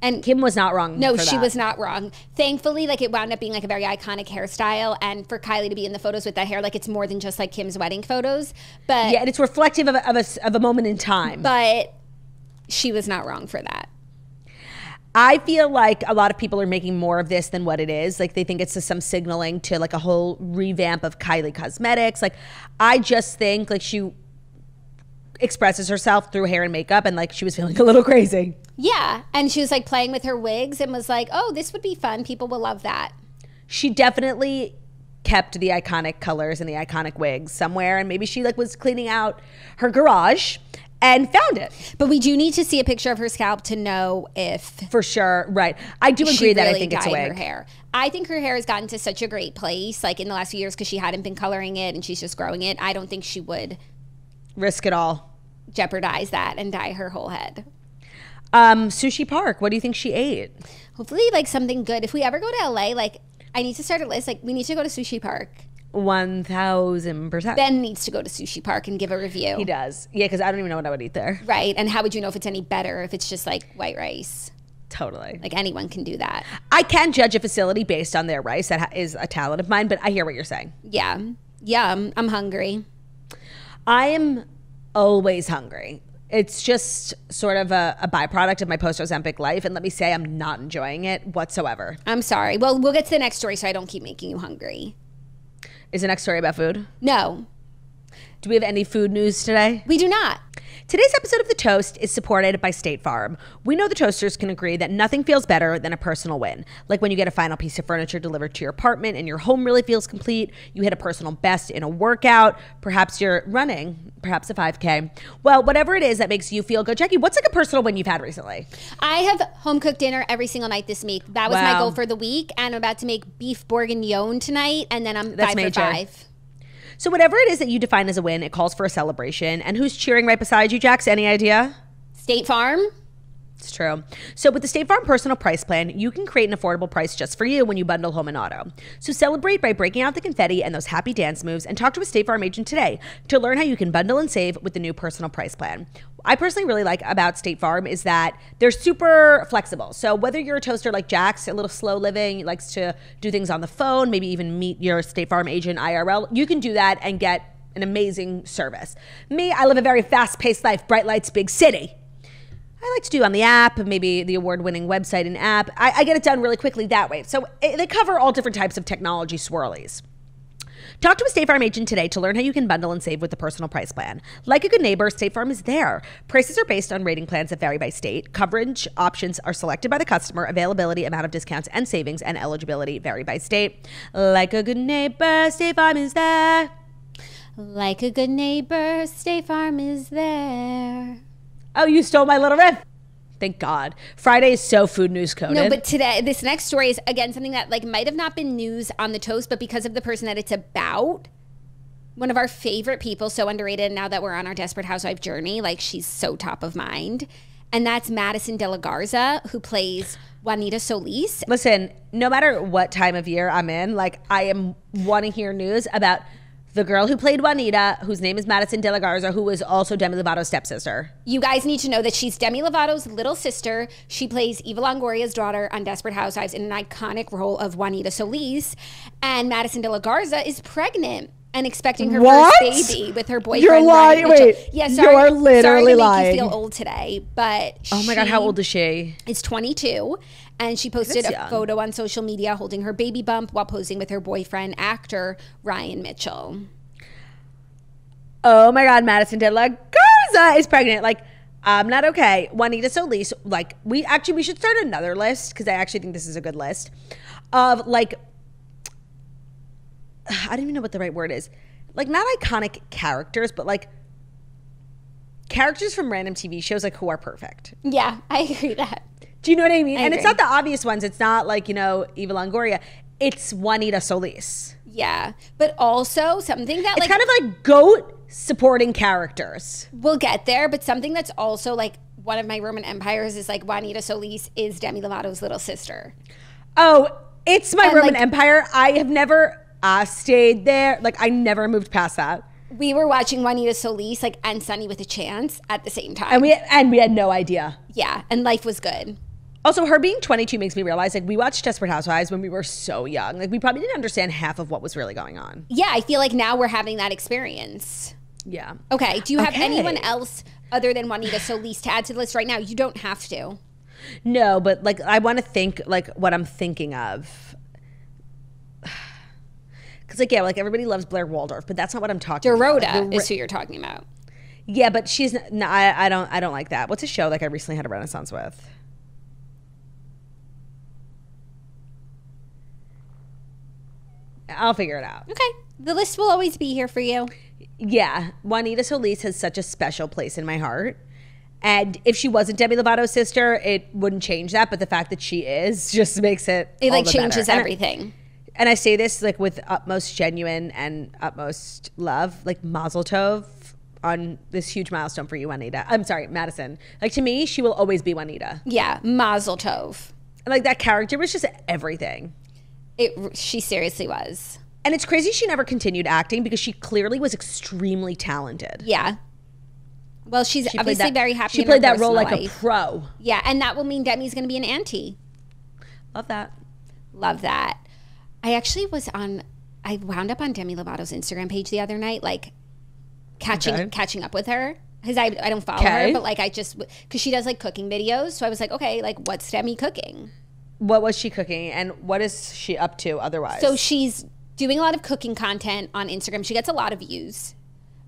And Kim was not wrong. No, she was not wrong. Thankfully, like, it wound up being, like, a very iconic hairstyle. And for Kylie to be in the photos with that hair, like, it's more than just, like, Kim's wedding photos. But yeah, and it's reflective of a moment in time. But she was not wrong for that. I feel like a lot of people are making more of this than what it is. Like, they think it's just some signaling to, like, a whole revamp of Kylie cosmetics. Like, I just think, like, she expresses herself through hair and makeup, and, like, she was feeling a little crazy. Yeah, and she was, like, playing with her wigs and was like, oh, this would be fun. People will love that. She definitely kept the iconic colors and the iconic wigs somewhere, and maybe she, like, was cleaning out her garage and found it. But we do need to see a picture of her scalp to know if... For sure, right. I do agree that I think it's a wig. Her hair. I think her hair has gotten to such a great place, like, in the last few years, because she hadn't been coloring it and she's just growing it. I don't think she would... risk it all. Jeopardize that and dye her whole head. Sushi Park, what do you think she ate? Hopefully, like, something good. If we ever go to LA, like, I need to start a list. Like, we need to go to Sushi Park. 1000%. Ben needs to go to Sushi Park and give a review. He does. Yeah, because I don't even know what I would eat there. Right. And how would you know if it's any better if it's just like white rice? Totally. Like, anyone can do that. I can judge a facility based on their rice. That is a talent of mine, but I hear what you're saying. Yeah. Yeah, I'm hungry. I am always hungry. It's just sort of a byproduct of my post-Ozempic life. And let me say, I'm not enjoying it whatsoever. I'm sorry. Well, we'll get to the next story so I don't keep making you hungry. Is the next story about food? No. Do we have any food news today? We do not. Today's episode of The Toast is supported by State Farm. We know the Toasters can agree that nothing feels better than a personal win. Like when you get a final piece of furniture delivered to your apartment and your home really feels complete, you hit a personal best in a workout, perhaps you're running, perhaps a 5K. Well, whatever it is that makes you feel good. Jackie, what's like a personal win you've had recently? I have home cooked dinner every single night this week. That was my goal for the week, and I'm about to make beef bourguignon tonight, and then I'm 5 for 5. So whatever it is that you define as a win, it calls for a celebration. And who's cheering right beside you, Jax? Any idea? State Farm. It's true. So with the State Farm Personal Price Plan, you can create an affordable price just for you when you bundle home and auto. So celebrate by breaking out the confetti and those happy dance moves and talk to a State Farm agent today to learn how you can bundle and save with the new Personal Price Plan. I personally really like about State Farm is that they're super flexible. So whether you're a toaster like Jax, a little slow living, likes to do things on the phone, maybe even meet your State Farm agent IRL, you can do that and get an amazing service. Me, I live a very fast-paced life, bright lights, big city. I like to do on the app, maybe the award-winning website and app. I get it done really quickly that way. So they cover all different types of technology swirlies. Talk to a State Farm agent today to learn how you can bundle and save with the Personal Price Plan. Like a good neighbor, State Farm is there. Prices are based on rating plans that vary by state. Coverage options are selected by the customer. Availability, amount of discounts, and savings and eligibility vary by state. Like a good neighbor, State Farm is there. Like a good neighbor, State Farm is there. Oh, you stole my little riff. Thank God. Friday is so food news coded. No, but today, this next story is, again, something that like might have not been news on the toast, but because of the person that it's about, one of our favorite people, so underrated now that we're on our Desperate Housewife journey, like she's so top of mind. And that's Madison de la Garza, who plays Juanita Solis. Listen, no matter what time of year I'm in, like I am wanting to hear news about the girl who played Juanita, whose name is Madison de la Garza, who was also Demi Lovato's stepsister. You guys need to know that she's Demi Lovato's little sister. She plays Eva Longoria's daughter on Desperate Housewives in an iconic role of Juanita Solis. And Madison de la Garza is pregnant and expecting her first baby with her boyfriend. You're lying. Wait, yeah, sorry, you're literally lying. Sorry to make you feel old today, but oh my God, how old is she? Is 22, and she posted a photo on social media holding her baby bump while posing with her boyfriend, actor Ryan Mitchell. Oh my God, Madison de la Garza is pregnant. Like, I'm not okay. Juanita Solis, like, we should start another list, because I actually think this is a good list of like, I don't even know what the right word is. Like, not iconic characters, but like characters from random TV shows, like, who are perfect. Yeah, I agree with that. Do you know what I mean? And it's not the obvious ones. It's not like, you know, Eva Longoria. It's Juanita Solis. Yeah, but also something that it's kind of like GOAT supporting characters. We'll get there, but something that's also like one of my Roman empires is like Juanita Solis is Demi Lovato's little sister. Oh, it's my Roman empire. I have never stayed there. Like, I never moved past that. We were watching Juanita Solis like and Sunny with a Chance at the same time. And we had no idea. Yeah, and life was good. Also, her being 22 makes me realize, like, we watched Desperate Housewives when we were so young. Like, we probably didn't understand half of what was really going on. Yeah, I feel like now we're having that experience. Yeah. Okay, do you have anyone else other than Juanita Solis to add to the list right now? You don't have to. No, but, like, I want to think, like, what I'm thinking of. Because, like, yeah, like, everybody loves Blair Waldorf, but that's not what I'm talking about. Dorota is who you're talking about. Yeah, but she's, no, I don't like that. What's a show, like, I recently had a renaissance with? I'll figure it out. Okay. The list will always be here for you. Yeah. Juanita Solis has such a special place in my heart. And if she wasn't Demi Lovato's sister, it wouldn't change that. But the fact that she is just makes it like changes everything. And I say this like with utmost genuine and utmost love, like Mazel Tov on this huge milestone for you, Juanita. I'm sorry, Madison. Like, to me, she will always be Juanita. Yeah, Mazel Tov. And like, that character was just everything. She seriously was. And it's crazy she never continued acting because she clearly was extremely talented. Yeah. Well, she's obviously very happy. She played that role like a pro. Yeah, and that will mean Demi's going to be an auntie. Love that. Love that. I wound up on Demi Lovato's Instagram page the other night, like catching up with her. Because I don't follow her, but like because she does like cooking videos. So I was like, okay, like what's Demi cooking? What was she cooking and what is she up to otherwise? So she's doing a lot of cooking content on Instagram. She gets a lot of views.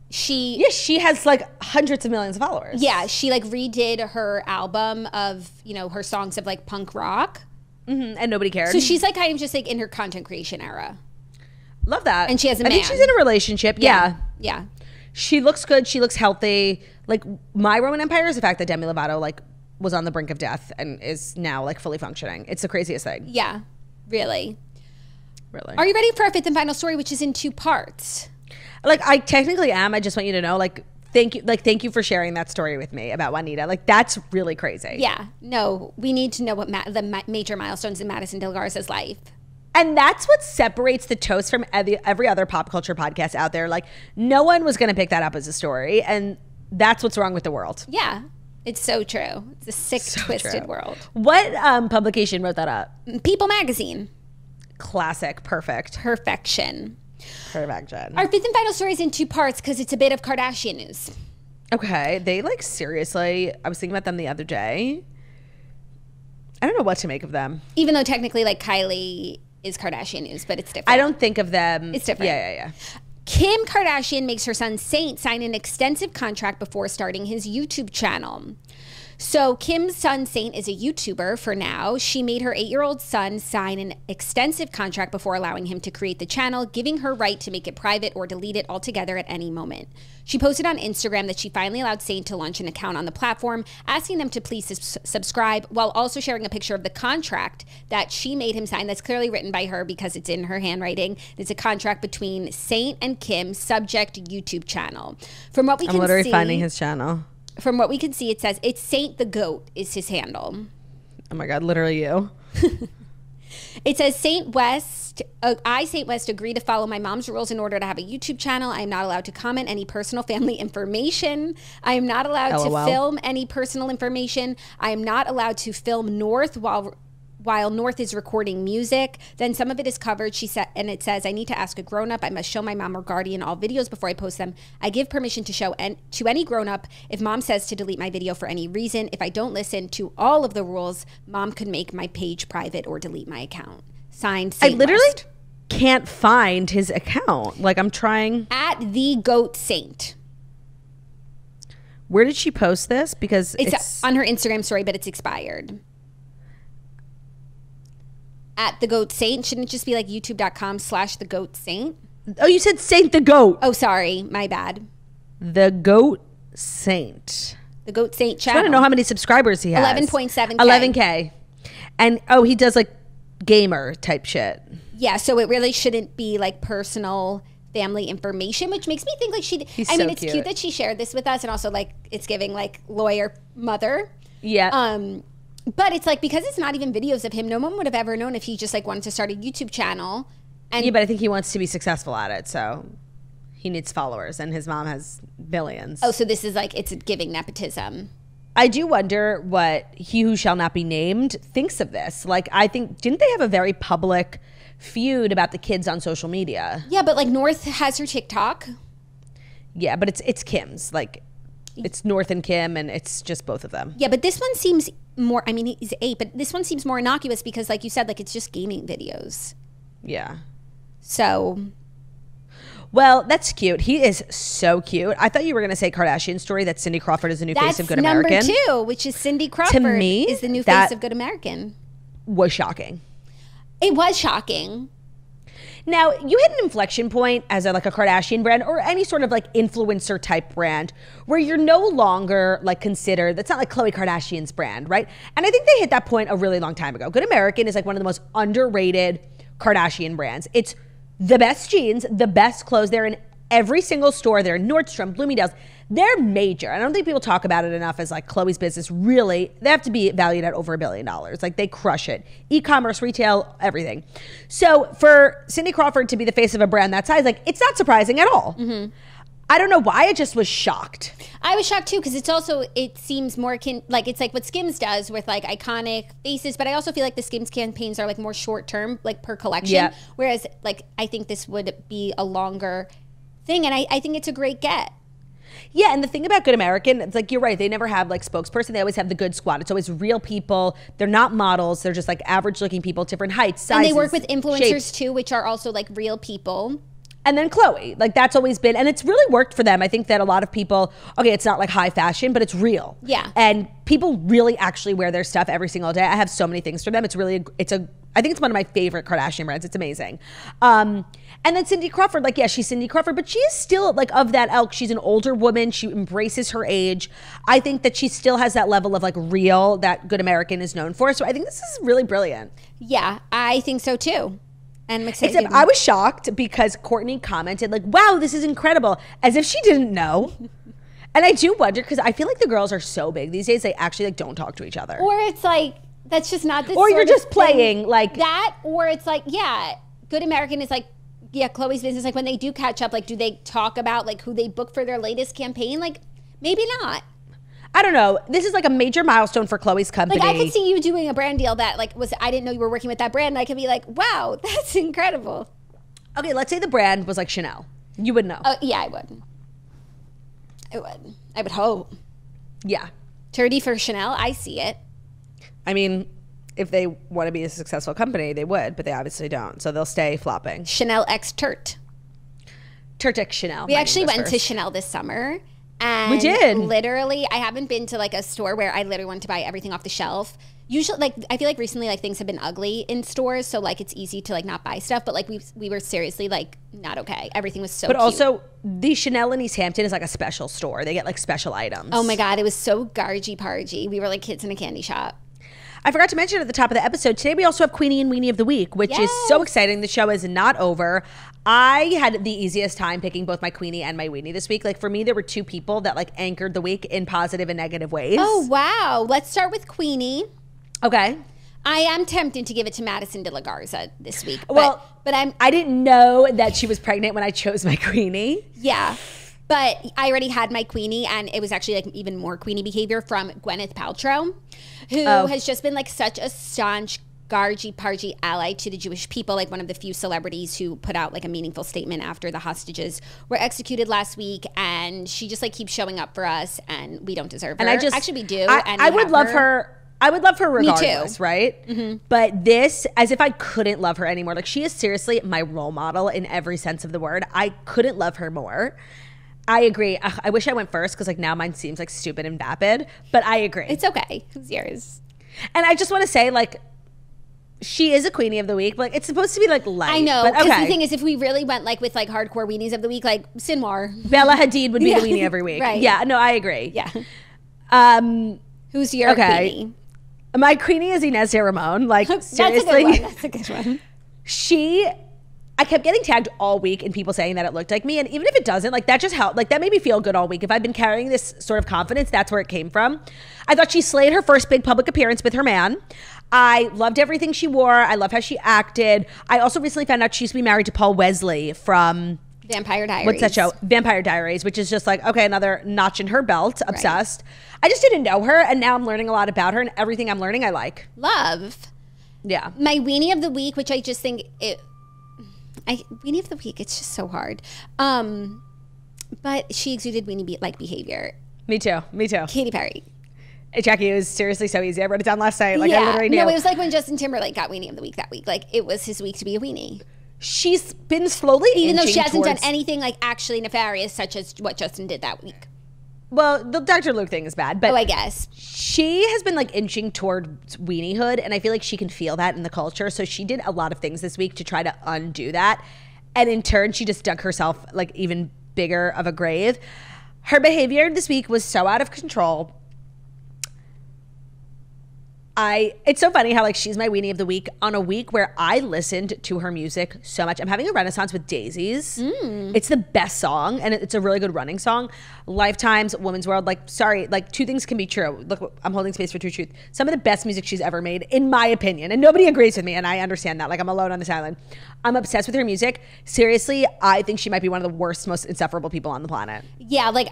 She has like hundreds of millions of followers. Yeah, she like redid her album of, you know, her songs of like punk rock. Mm-hmm, and nobody cared. So she's like kind of just like in her content creation era. Love that. And she has a man. I think she's in a relationship. Yeah. She looks good. She looks healthy. Like, my Roman empire is the fact that Demi Lovato like was on the brink of death and is now like fully functioning. It's the craziest thing. Yeah, really. Are you ready for our fifth and final story, which is in 2 parts? Like, I technically am. I just want you to know, like, thank you for sharing that story with me about Juanita. Like, that's really crazy. Yeah. No, we need to know what the major milestones in Madison de la Garza's life. And that's what separates the toast from every other pop culture podcast out there. Like, no one was going to pick that up as a story. And that's what's wrong with the world. Yeah. It's so true. It's a sick, twisted world. What publication wrote that up? People Magazine. Classic. Perfection. Our fifth and final story is in 2 parts because it's a bit of Kardashian news. Okay. They like seriously, I was thinking about them the other day. I don't know what to make of them. Even though technically like Kylie is Kardashian news, but it's different. I don't think of them. It's different. Yeah. Kim Kardashian makes her son Saint sign an extensive contract before starting his YouTube channel. So Kim's son, Saint, is a YouTuber for now. She made her 8-year-old son sign an extensive contract before allowing him to create the channel, giving her right to make it private or delete it altogether at any moment. She posted on Instagram that she finally allowed Saint to launch an account on the platform, asking them to please subscribe, while also sharing a picture of the contract that she made him sign. That's clearly written by her because it's in her handwriting. It's a contract between Saint and Kim, subject YouTube channel. From what we can see, I'm literally finding his channel. From what we can see, it says it's Saint the Goat is his handle. Oh my God, literally you. It says Saint West, I, Saint West, agree to follow my mom's rules in order to have a YouTube channel. I am not allowed to comment any personal family information. I am not allowed to film any personal information. I am not allowed to film North while North is recording music. Then some of it is covered, she said, and it says, I need to ask a grown-up. I must show my mom or guardian all videos before I post them. I give permission to show to any grown-up if mom says to delete my video for any reason. If I don't listen to all of the rules, mom could make my page private or delete my account. Signed, Saint I literally West. Can't find his account. Like, I'm trying. At the Goat Saint. Where did she post this? Because it's on her Instagram story, but it's expired. At the Goat Saint. Shouldn't it just be like youtube.com/the Goat Saint? Oh, you said Saint the Goat. Oh, sorry. My bad. The Goat Saint. The Goat Saint channel. I don't know how many subscribers he has. 11.7K. 11K. And, he does like gamer type shit. Yeah, so it really shouldn't be like personal family information, which makes me think like it's cute that she shared this with us, and also like it's giving like lawyer mother. Yeah. But it's like, because it's not even videos of him, no one would have ever known if he just like wanted to start a YouTube channel. And yeah, but I think he wants to be successful at it, so he needs followers, and his mom has billions. Oh, so this is like, it's giving nepotism. I do wonder what he who shall not be named thinks of this. Like, I think, didn't they have a very public feud about the kids on social media? Yeah, but like North has her TikTok. Yeah, but it's Kim's. Like, it's North and Kim, and it's just both of them. Yeah, but this one seems more, I mean, he's 8, but this one seems more innocuous because, like you said, like it's just gaming videos. Yeah. So. Well, that's cute. He is so cute. I thought you were going to say Kardashian story that Cindy Crawford is the new face of Good American. That's number 2, which is Cindy Crawford to me, is the new face of Good American. Was shocking. It was shocking. Now, you hit an inflection point as a Kardashian brand or any sort of like influencer type brand where you're no longer like considered, that's not like Khloe Kardashian's brand, right? And I think they hit that point a really long time ago. Good American is like one of the most underrated Kardashian brands. It's the best jeans, the best clothes. They're in every single store. They're in Nordstrom, Bloomingdale's. They're major. I don't think people talk about it enough as like Khloe's business. Really, they have to be valued at over $1 billion. Like they crush it. E-commerce, retail, everything. So for Cindy Crawford to be the face of a brand that size, like it's not surprising at all. Mm-hmm. I don't know why. I just was shocked. I was shocked too because it's also, it seems more like it's like what Skims does with like iconic faces, but I also feel like the Skims campaigns are like more short term, like per collection. Yeah. Whereas like I think this would be a longer thing, and I think it's a great get. Yeah, and the thing about Good American, it's like, you're right, they never have like spokesperson. They always have the good squad. It's always real people. They're not models. They're just like average looking people, different heights, sizes, and they work with influencers shapes too, which are also like real people. And then Khloe, like that's always been, and it's really worked for them. I think that a lot of people, okay, it's not like high fashion, but it's real. Yeah. And people really actually wear their stuff every single day. I have so many things for them. It's really, I think it's one of my favorite Kardashian brands. It's amazing. And then Cindy Crawford, like, yeah, she's Cindy Crawford, but she is still like of that ilk. She's an older woman. She embraces her age. I think that she still has that level of like real that Good American is known for. So I think this is really brilliant. Yeah, I think so too. And I'm excited. Except I was shocked because Courtney commented like, wow, this is incredible, as if she didn't know. And I do wonder, because I feel like the girls are so big these days, they actually like don't talk to each other. Or it's like, that's just not the or you're just playing like that, or it's like, yeah, Good American is like, yeah, Khloe's business, like when they do catch up, like do they talk about like who they booked for their latest campaign? Like maybe not. I don't know. This is like a major milestone for Khloe's company. Like I could see you doing a brand deal that like was, I didn't know you were working with that brand. And I could be like, wow, that's incredible. Okay, let's say the brand was like Chanel. You would know. Yeah, I would. I would hope. Yeah. 30 for Chanel, I see it. I mean, if they want to be a successful company, they would, but they obviously don't. So they'll stay flopping. Chanel x Turt. Turt x Chanel. We actually went to Chanel this summer, And we did. Literally, I haven't been to like a store where I literally want to buy everything off the shelf. Usually, like, I feel like recently, like, things have been ugly in stores, so like it's easy to like not buy stuff. But like we were seriously like not okay. Everything was so. But cute. Also, the Chanel in East Hampton is like a special store. They get like special items. Oh my god, it was so gargy pargy. We were like kids in a candy shop. I forgot to mention at the top of the episode, today we also have Queenie and Weenie of the Week, which is so exciting. The show is not over. I had the easiest time picking both my Queenie and my Weenie this week. Like for me, there were two people that like anchored the week in positive and negative ways. Oh, wow. Let's start with Queenie. Okay. I am tempted to give it to Madison de la Garza this week. But I didn't know that she was pregnant when I chose my Queenie. Yeah. But I already had my Queenie, and it was actually like even more Queenie behavior from Gwyneth Paltrow, who has just been like such a staunch, gargy-pargy ally to the Jewish people, like one of the few celebrities who put out like a meaningful statement after the hostages were executed last week, and she just like keeps showing up for us, and we don't deserve her. And actually we do. I would love her. I would love her regardless, Me too. right? Mm-hmm. But this, as if I couldn't love her anymore. Like she is seriously my role model in every sense of the word. I couldn't love her more. I agree. I wish I went first because like now mine seems like stupid and vapid, but I agree. It's okay. It's yours. And I just want to say like she is a Queenie of the Week. But like, it's supposed to be like light. I know. Because the thing is, if we really went like with like hardcore Weenies of the Week, like Sinwar. Bella Hadid would be the Weenie every week. Right. Yeah. No, I agree. Yeah. Who's your Queenie? My Queenie is Inez de Ramon. Like seriously. That's a good one. I kept getting tagged all week and people saying that it looked like me. And even if it doesn't, like that just helped. Like that made me feel good all week. If I've been carrying this sort of confidence, that's where it came from. I thought she slayed her first big public appearance with her man. I loved everything she wore. I love how she acted. I also recently found out she used to be married to Paul Wesley from Vampire Diaries. What's that show? Vampire Diaries, which is just like, okay, another notch in her belt. Obsessed. Right. I just didn't know her. And now I'm learning a lot about her, and everything I'm learning, I like. Love. Yeah. My Weenie of the Week, which I just think Weenie of the Week, it's just so hard. But she exuded Weenie-like behavior. Me too. Katy Perry. Hey, Jackie, it was seriously so easy. I wrote it down last night. Like I literally knew. No, it was like when Justin Timberlake got Weenie of the Week that week. Like it was his week to be a Weenie. She's been slowly even though she hasn't done anything like actually nefarious, such as what Justin did that week. Well, the Dr. Luke thing is bad, but I guess she has been like inching towards Weenie-hood, and I feel like she can feel that in the culture. So she did a lot of things this week to try to undo that, and in turn, she just dug herself like even bigger of a grave. Her behavior this week was so out of control. It's so funny how like she's my Weenie of the Week on a week where I listened to her music so much. I'm having a renaissance with Daisies. It's the best song, and it's a really good running song. Lifetime's Woman's World, like sorry, like two things can be true. Look, I'm holding space for true truth. Some of the best music she's ever made, in my opinion, and nobody agrees with me, and I understand that. Like I'm alone on this island. I'm obsessed with her music. Seriously, I think she might be one of the worst, most insufferable people on the planet. Yeah, like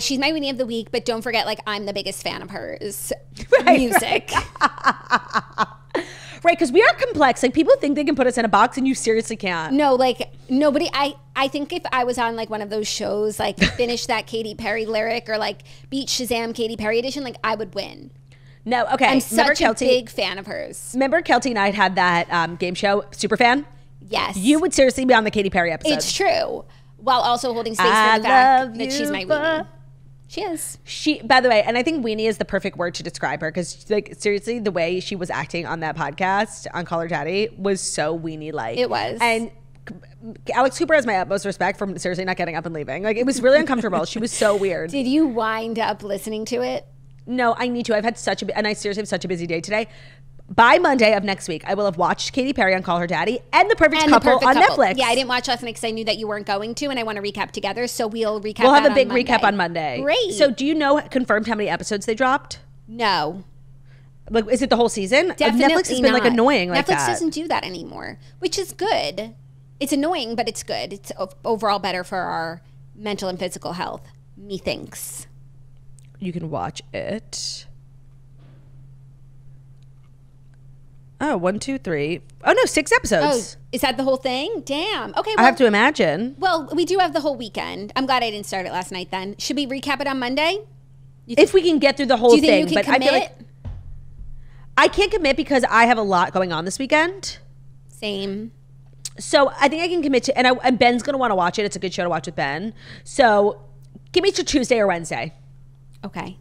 she's my Weenie of the Week, but don't forget, like I'm the biggest fan of hers music. Right, because we are complex. Like people think they can put us in a box, and you seriously can't. No, like nobody. I think if I was on like one of those shows, like finish that Katy Perry lyric or like beat Shazam Katy Perry edition, like I would win. No, okay. I'm such a big fan of hers. Remember Kelty and I had that game show, Superfan? Yes. You would seriously be on the Katy Perry episode. It's true. While also holding space for the fact that she's my Weenie. She is. By the way, and I think Weenie is the perfect word to describe her, because like seriously, the way she was acting on that podcast on Call Her Daddy was so Weenie-like. It was. And Alex Cooper has my utmost respect for seriously not getting up and leaving. Like it was really uncomfortable. She was so weird. Did you wind up listening to it? No, I need to. I've had and I seriously have such a busy day today. By Monday of next week, I will have watched Katy Perry on Call Her Daddy and The Perfect Couple on Netflix. Yeah, I didn't watch last night because I knew that you weren't going to, and I want to recap together. So we'll recap. We'll have a big recap on Monday. Great. So do you know confirmed how many episodes they dropped? No. Like, is it the whole season? Definitely Netflix has been like annoying like that. Netflix doesn't do that anymore, which is good. It's annoying, but it's good. It's overall better for our mental and physical health. Methinks. You can watch it. Oh, 1, 2, 3. Oh no, 6 episodes. Oh, is that the whole thing? Damn. Okay. Well, I have to imagine. Well, we do have the whole weekend. I'm glad I didn't start it last night then. Should we recap it on Monday? If we can get through the whole thing. Do you think you can commit? I feel like I can't commit because I have a lot going on this weekend. Same. So I think I can commit to, and Ben's going to want to watch it. It's a good show to watch with Ben. So Give me to Tuesday or Wednesday. Okay.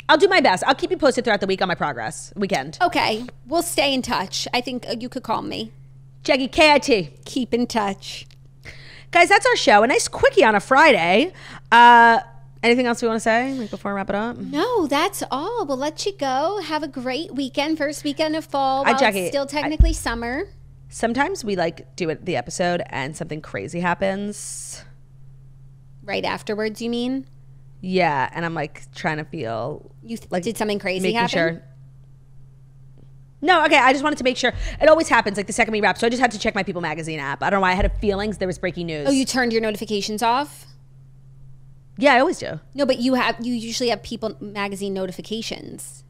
I'll do my best. I'll keep you posted throughout the week on my progress. Weekend. Okay. We'll stay in touch. I think you could call me. Jackie, KIT. Keep in touch. Guys, that's our show. A nice quickie on a Friday. Anything else we want to say before I wrap it up? No, that's all. We'll let you go. Have a great weekend. First weekend of fall while Jackie, it's still technically summer. Sometimes we do the episode and something crazy happens. Right afterwards, you mean? Yeah, and I'm trying to feel did something crazy happen? Sure. No, okay, I just wanted to make sure. It always happens the second we wrap, so I just had to check my People Magazine app. I don't know why. I had a feeling there was breaking news. Oh, you turned your notifications off? Yeah, I always do. No, but you usually have People Magazine notifications.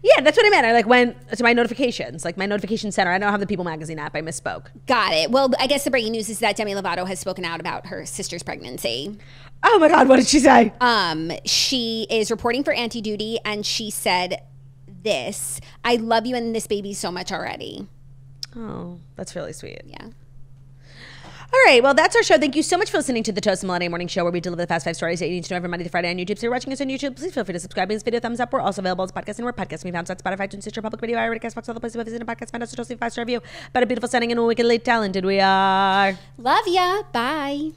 Yeah, that's what I meant. I went to my notifications, my notification center. I don't have the People Magazine app. I misspoke. Got it. Well, I guess the breaking news is that Demi Lovato has spoken out about her sister's pregnancy. Oh my God, what did she say? She is reporting for Anti-Duty, and she said this: "I love you and this baby so much already." Oh, that's really sweet. Yeah. All right, well, that's our show. Thank you so much for listening to the Toast Millennium Morning Show, where we deliver the fast 5 stories that you need to know every Monday through Friday on YouTube. So if you're watching us on YouTube, please feel free to subscribe, give this video a thumbs up. We're also available as podcasts and we're podcasts. We found on Spotify, iTunes, Stitcher, Public Radio, iRadio, Castbox, all the places we visit a podcast. Find us, toast, 5-star review. But a beautiful, stunning, and wickedly talented we are. Love ya. Bye.